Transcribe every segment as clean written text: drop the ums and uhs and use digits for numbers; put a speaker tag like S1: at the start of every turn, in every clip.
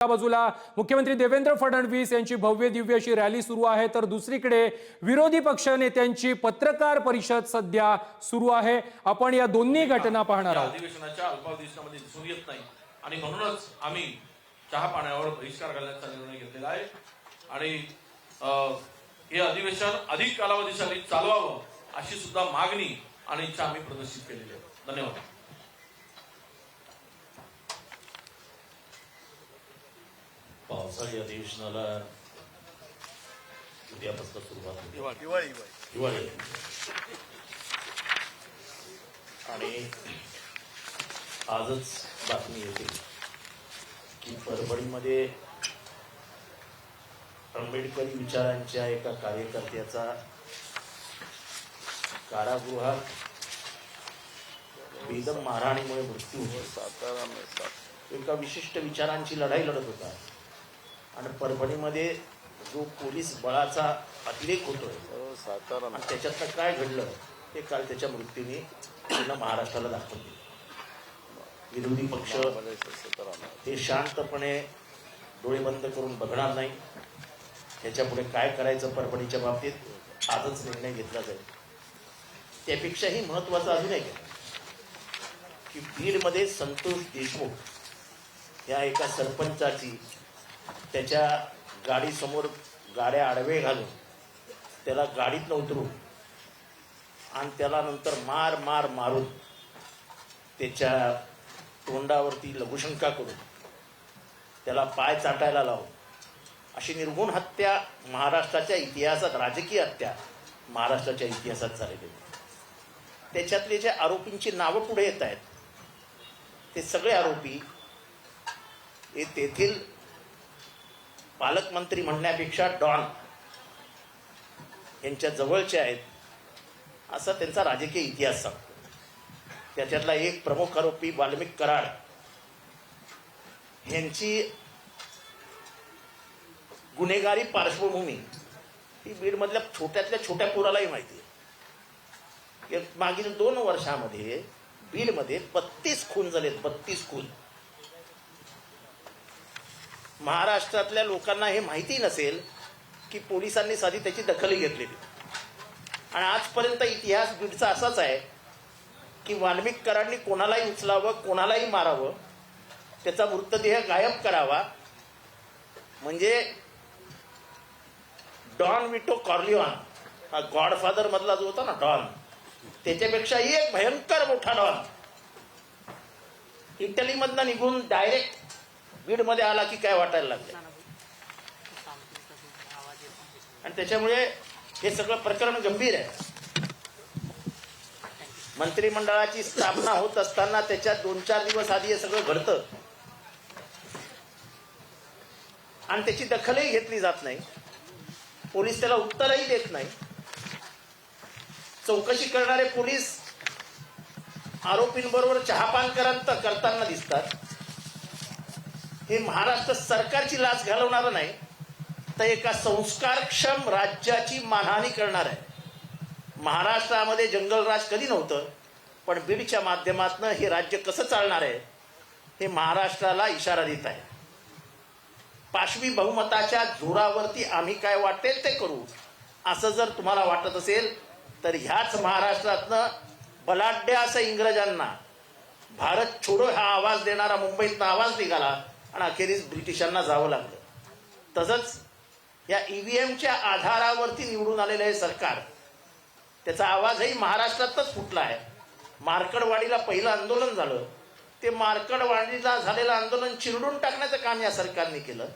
S1: एका बाजूला मुख्यमंत्री देवेंद्र फडणवीस यांची भव्य दिव्य अशी रॅली सुरू आहे, तर दुसरीकडे विरोधी पक्ष नेत्यांची पत्रकार परिषद सध्या सुरू आहे. आपण या दोन्ही घटना पाहणार आहोत.
S2: अधिवेशनाच्या अल्पावधीमध्ये दिसून येत नाही आणि म्हणूनच आम्ही चहा पाण्यावर बहिष्कार घालण्याचा निर्णय घेतलेला आहे आणि हे अधिवेशन अधिक कालावधीसाठी चालवावं अशी सुद्धा मागणी आणि इच्छा आम्ही प्रदर्शित केलेली आहे. धन्यवाद.
S3: पावसाळी अधिवेशनाला उद्यापासून सुरुवात होते. दिवाळी आणि आजच बातमी येते की परभणीमध्ये आंबेडकरी विचारांच्या एका कार्यकर्त्याचा कारागृहात बेदम मारहाणीमुळे मृत्यू होतो. एका विशिष्ट विचारांची लढाई लढत होता आणि परभणीमध्ये जो पोलीस बळाचा अतिरेक होतोय आणि त्याच्यातनं काय घडलं हे काल त्याच्या मृत्यूने तिनं महाराष्ट्राला दाखवले. विरोधी पक्ष हे शांतपणे डोळे बंद करून बघणार नाही. त्याच्या पुढे काय करायचं परभणीच्या बाबतीत आजच निर्णय घेतला जाईल. त्यापेक्षाही महत्वाचं अजून एक आहे की बीडमध्ये संतोष देशमुख या एका सरपंचाची त्याच्या गाडीसमोर गाड्या आडवे घालून त्याला गाडीत उतरून आणि त्याला नंतर मारून त्याच्या तोंडावरती लघुशंका करून त्याला पाय चाटायला लावून अशी निर्गुण हत्या महाराष्ट्राच्या इतिहासात, राजकीय हत्या महाराष्ट्राच्या इतिहासात झालेली. त्याच्यातले जे आरोपींची नावं पुढे येत आहेत ते सगळे आरोपी हे तेथील पालकमंत्री म्हणण्यापेक्षा डॉन यांच्या जवळचे आहेत असा त्यांचा राजकीय इतिहास सांगतो. त्याच्यातला एक प्रमुख आरोपी वाल्मिक कराड यांची गुन्हेगारी पार्श्वभूमी ही बीडमधल्या छोट्यातल्या छोट्या पोरालाही माहिती आहे. मागील 2 वर्षामध्ये बीडमध्ये 32 खून झालेत. 32 खून. महाराष्ट्रातल्या लोकांना हे माहिती नसेल की पोलिसांनी साधी त्याची दखलही घेतलेली आणि आजपर्यंत इतिहास बीडचा असाच आहे की वाल्मिक कराडनी कोणालाही उचलावं, कोणालाही मारावं, त्याचा मृतदेह गायब करावा, म्हणजे डॉन विटो कॉर्लिओन हा गॉडफादर मधला जो होता ना डॉन, त्याच्यापेक्षाही एक भयंकर मोठा डॉन इटलीमधनं निघून डायरेक्ट बीडमध्ये आला की काय वाटायला लागले. आणि त्याच्यामुळे हे सगळं प्रकरण गंभीर आहे. मंत्रिमंडळाची स्थापना होत असताना त्याच्या 2-4 दिवस आधी हे सगळं घडतं आणि त्याची दखलही घेतली जात नाही. पोलीस त्याला उत्तरही देत नाही. चौकशी करणारे पोलीस आरोपींबरोबर चहापान करताना दिसतात. हे महाराष्ट्र सरकारची लाच घालवणार नाही तर एका संस्कारक्षम राज्याची मानहानी करणार आहे. महाराष्ट्रामध्ये जंगलराज कधी नव्हतं, पण बीडच्या माध्यमातून हे राज्य कसं चालणार आहे हे महाराष्ट्राला इशारा देत आहे. पाशवी बहुमताच्या जोरावरती आम्ही काय वाटेल ते करू असं जर तुम्हाला वाटत असेल तर ह्याच महाराष्ट्रातनं बलाढ्य असं इंग्रजांना भारत छोडो हा आवाज देणारा मुंबईतनं आवाज निघाला आणि अखेरीस ब्रिटिशांना जावं लागलं. तसंच या ईव्हीएमच्या आधारावरती निवडून आलेलं हे सरकार, त्याचा आवाजही महाराष्ट्रातच फुटला आहे. मार्कडवाडीला पहिलं आंदोलन झालं, ते मार्कडवाडीला झालेलं आंदोलन चिरडून टाकण्याचं काम या सरकारने केलं.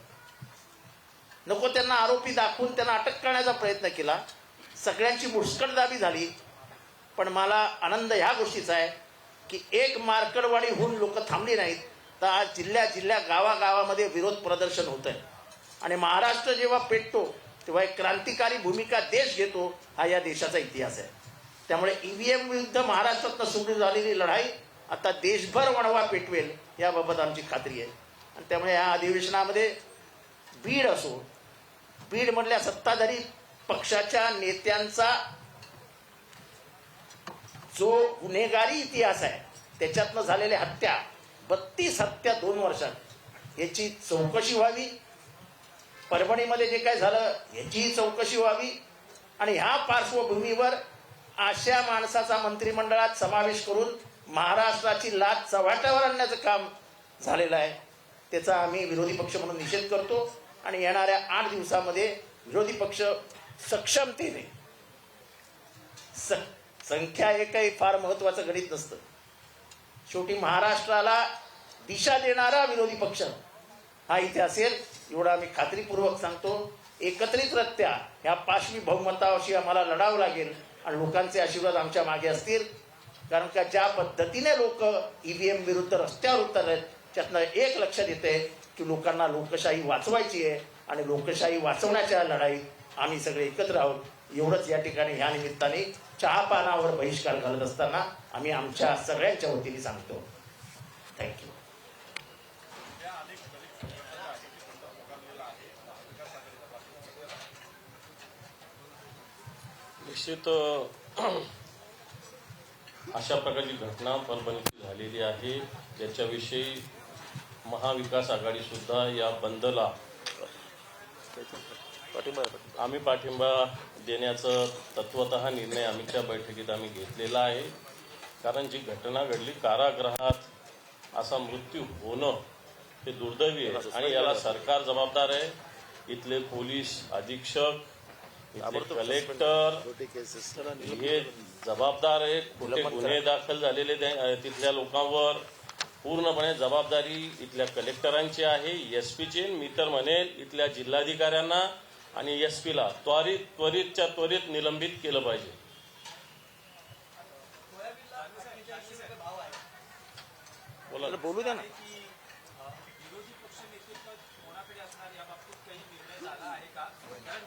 S3: नको त्यांना आरोपी दाखवून त्यांना अटक करण्याचा प्रयत्न केला. सगळ्यांची मुस्कटदाबी झाली. पण मला आनंद ह्या गोष्टीचा आहे की एक मार्कडवाडीहून लोक थांबली नाहीत, तर आज जिल्ह्या गावागावामध्ये विरोध प्रदर्शन होत आहे. आणि महाराष्ट्र जेव्हा पेटतो तेव्हा एक क्रांतिकारी भूमिका देश घेतो, हा या देशाचा इतिहास आहे. त्यामुळे ईव्हीएम विरुद्ध महाराष्ट्रात सुरू झालेली लढाई आता देशभर वणवा पेटवेल याबाबत आमची खात्री आहे. आणि त्यामुळे या अधिवेशनामध्ये बीड असो, बीडमधल्या सत्ताधारी पक्षाच्या नेत्यांचा जो गुन्हेगारी इतिहास आहे त्याच्यातनं झालेल्या हत्या, 32 हत्या 2 वर्षात, याची चौकशी व्हावी, परभणीमध्ये जे काय झालं याचीही चौकशी व्हावी आणि ह्या पार्श्वभूमीवर अशा माणसाचा मंत्रिमंडळात समावेश करून महाराष्ट्राची लाच चव्हाट्यावर आणण्याचं काम झालेलं आहे. त्याचा आम्ही विरोधी पक्ष म्हणून निषेध करतो आणि येणाऱ्या 8 दिवसामध्ये विरोधी पक्ष सक्षमतेने, संख्या हे काही फार महत्वाचं गणित नसतं, शेवटी महाराष्ट्राला दिशा देणारा विरोधी पक्ष हा इथे असेल एवढं आम्ही खात्रीपूर्वक सांगतो. एकत्रितरित्या ह्या पाशवी बहुमताशी आम्हाला लढावं लागेल आणि लोकांचे आशीर्वाद आमच्या मागे असतील. कारण का ज्या पद्धतीने लोक ईव्हीएम विरुद्ध रस्त्यावर उतरलेत त्यातनं एक लक्षात येते की लोकांना लोकशाही वाचवायची आहे आणि लोकशाही वाचवण्याच्या लढाईत आम्ही सगळे एकत्र आहोत. एवढंच या ठिकाणी ह्या निमित्ताने चहापानावर बहिष्कार घालत असताना आम्ही आमच्या सगळ्यांच्या वतीने सांगतो. थँक्यू.
S4: निश्चित अशा प्रकारची घटना परभणीत झालेली आहे, ज्याच्याविषयी महाविकास आघाडी सुद्धा या बंदला आम्ही पाठिंबा देण्याचं तत्वतः निर्णय आम्हीच्या बैठकीत आम्ही घेतलेला आहे. कारण जी घटना घडली, कारागृहात असा मृत्यू होणं हे दुर्दैवी आहे आणि याला सरकार जबाबदार आहे. इथले पोलीस अधीक्षक, इथले कलेक्टर हे जबाबदार आहेत. कुठे गुन्हे दाखल झालेले तिथल्या लोकांवर पूर्णपणे जबाबदारी इथल्या कलेक्टरांची आहे, एसपीची. मी तर म्हणेल इथल्या जिल्हाधिकाऱ्यांना आणि एसपीला त्वरितच्या त्वरित निलंबित केलं पाहिजे.
S3: बोलू द्या ना.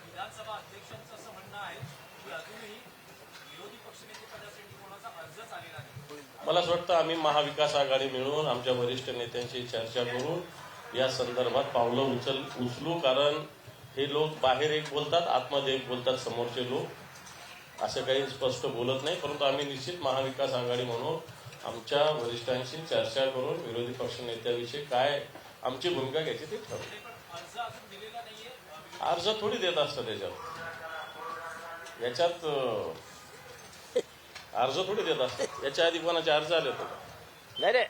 S5: विधानसभा अध्यक्षांचं असं म्हणणं आहे की अजूनही विरोधी पक्षनेतेपदासाठी कोणाचा अर्जच आलेला नाही.
S4: मला असं वाटतं आम्ही महाविकास आघाडी मिळून आमच्या वरिष्ठ नेत्यांशी चर्चा करून या संदर्भात पावलं उचलू. कारण हे लोक बाहेर एक बोलतात, आतमध्ये एक बोलतात समोरचे लोक, असं काही स्पष्ट बोलत नाही. परंतु आम्ही निश्चित महाविकास आघाडी म्हणून आमच्या वरिष्ठांशी चर्चा करून विरोधी पक्ष नेत्याविषयी काय आमची भूमिका घ्यायची ते ठरवू.
S5: अर्ज अजून दिलेला नाहीये.
S4: अर्ज थोडी देत असतं याच्यात अर्ज थोडी देत असतात. याच्या आधी कोणाचे अर्ज आले होते?
S3: नाही रे,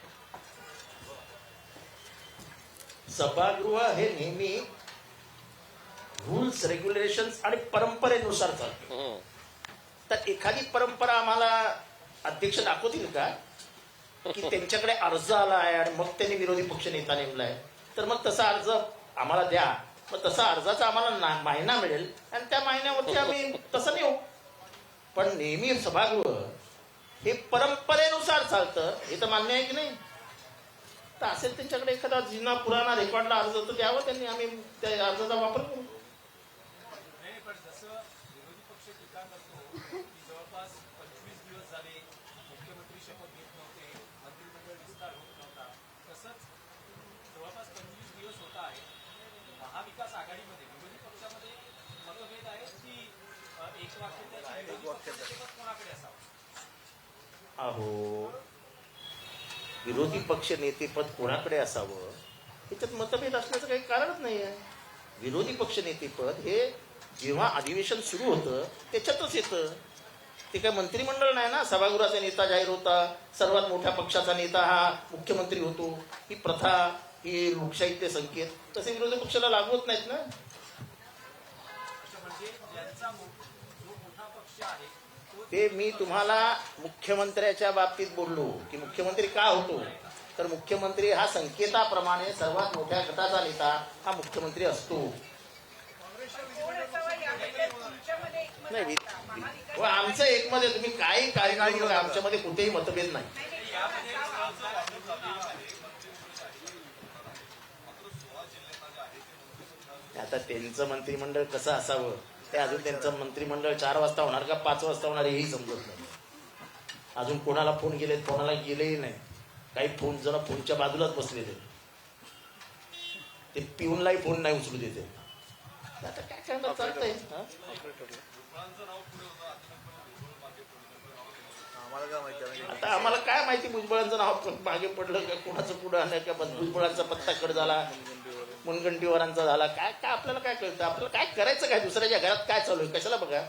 S3: सभागृह हे नेहमी रूल्स, रेग्युलेशन्स आणि परंपरेनुसार चालतं. तर एखादी परंपरा आम्हाला अध्यक्ष दाखवतील का की त्यांच्याकडे अर्ज आला आहे आणि मग त्यांनी विरोधी पक्ष नेता नेमलाय? तर मग तसा अर्ज आम्हाला द्या, मग तसा अर्जाचा आम्हाला महिना मिळेल आणि त्या महिन्यावरती आम्ही तसं नेऊ. पण नेहमी सभागृह हे परंपरेनुसार चालतं, हे तर मान्य आहे की नाही? तर असेल त्यांच्याकडे एखादा जुना पुराणा रेकॉर्डला अर्ज तर द्यावं त्यांनी, आम्ही त्या अर्जाचा वापर करू.
S5: नाही, पण जसं विरोधी पक्ष टीका करतो की जवळपास 25 दिवस झाले मुख्यमंत्री शपथ घेत नव्हते, मंत्रिमंडळ विस्तार होत नव्हता, तसंच जवळपास 25 दिवस होत आहे. महाविकास आघाडीमध्ये विरोधी पक्षामध्ये मतभेद आहेत की एक वाक्य कोणाकडे असावं?
S3: अहो, विरोधी पक्ष नेतेपद कोणाकडे असावं याच्यात मतभेद असण्याचं काही कारणच नाही आहे. विरोधी पक्ष नेतेपद हे जेव्हा अधिवेशन सुरू होतं त्याच्यातच येतं. ते काय मंत्रिमंडळ नाही ना. सभागृहाचा नेता जाहीर होता, सर्वात मोठ्या पक्षाचा नेता हा मुख्यमंत्री होतो. ही प्रथा, ही लोकशाहीचे संकेत तसे विरोधी पक्षाला लागू होत नाहीत ना.
S5: म्हणजे ज्यांचा जो मोठा पक्ष आहे
S3: ते मी तुम्हाला मुख्यमंत्र्याच्या बाबतीत बोललो की मुख्यमंत्री का होतो, तर मुख्यमंत्री हा संकेताप्रमाणे सर्वात मोठ्या गटाचा नेता हा मुख्यमंत्री असतो. नाही, आमचं एकमध्ये तुम्ही काही कार्यक्रम करा, आमच्यामध्ये कुठेही मतभेद नाही. आता त्यांचं मंत्रिमंडळ कसं असावं ते अजून त्यांचं मंत्रिमंडळ 4 वाजता होणार का 5 वाजता होणार हेही समजत नाही. अजून कोणाला फोन गेलेत, कोणाला गेलेही नाही. काही फोन जण फोनच्या बाजूलाच बसलेले, ते पिऊनलाही फोन नाही उचलू देते. आता काय करणार, चालतंय. आता आम्हाला काय माहिती भुजबळांचं नाव मागे पडलं का, कोणाचं पुढं आलं का, भुजबळांचा पत्ता कट झाला, मुनगंटीवारांचा झाला, काय काय आपल्याला काय कळतं? आपल्याला काय करायचं काय? दुसऱ्याच्या घरात काय चालू आहे कशाला बघा.